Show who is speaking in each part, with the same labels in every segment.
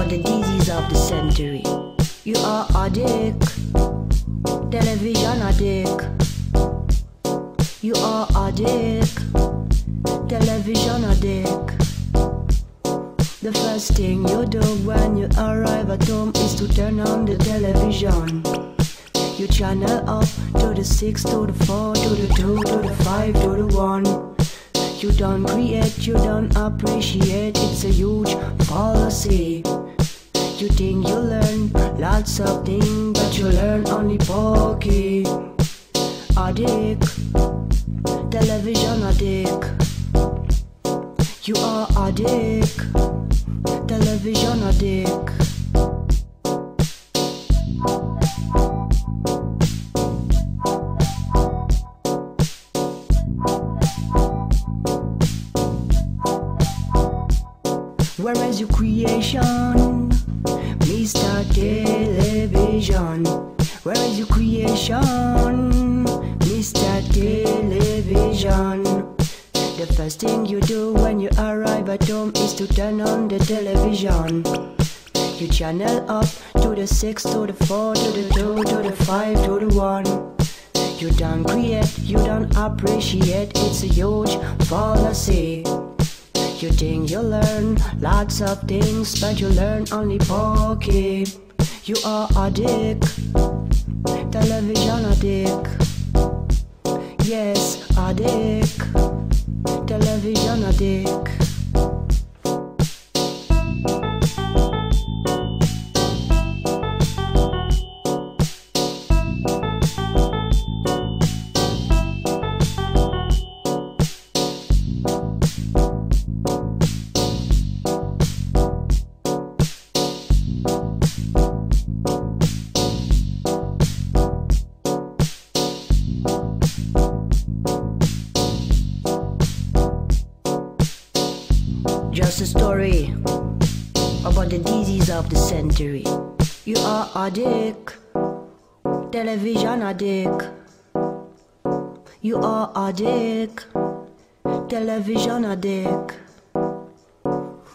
Speaker 1: about the disease of the century. You are addict, television addict. You are addict, television addict. The first thing you do when you arrive at home is to turn on the television. You channel up to the 6, to the 4, to the 2, to the 5, to the 1. You don't create, you don't appreciate, it's a huge fallacy. You think you learn lots of things, but you learn only pokey. Addict, television addict. You are addict, television addict. Where is your creation, Mr. Television? Where is your creation, Mr. Television? The first thing you do when you arrive at home is to turn on the television. You channel up to the 6, to the 4, to the 2, to the 5, to the 1. You don't create, you don't appreciate, it's a huge fallacy. You think you learn lots of things, but you learn only pokey. You are addict, television addict. Yes, addict, television addict. Just a story about the disease of the century. You are addict, television addict. You are addict, television addict.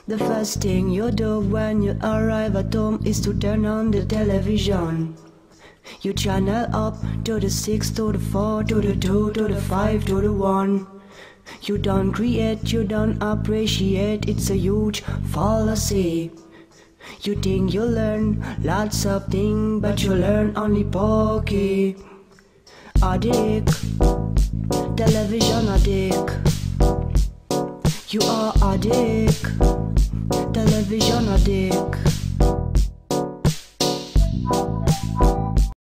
Speaker 1: The first thing you do when you arrive at home is to turn on the television. You channel up to the 6, to the 4, to the 2, to the 5, to the 1. You don't create, you don't appreciate, it's a huge fallacy. You think you learn lots of things, but you learn only pokey. Addict, television addict. You are addict, television addict.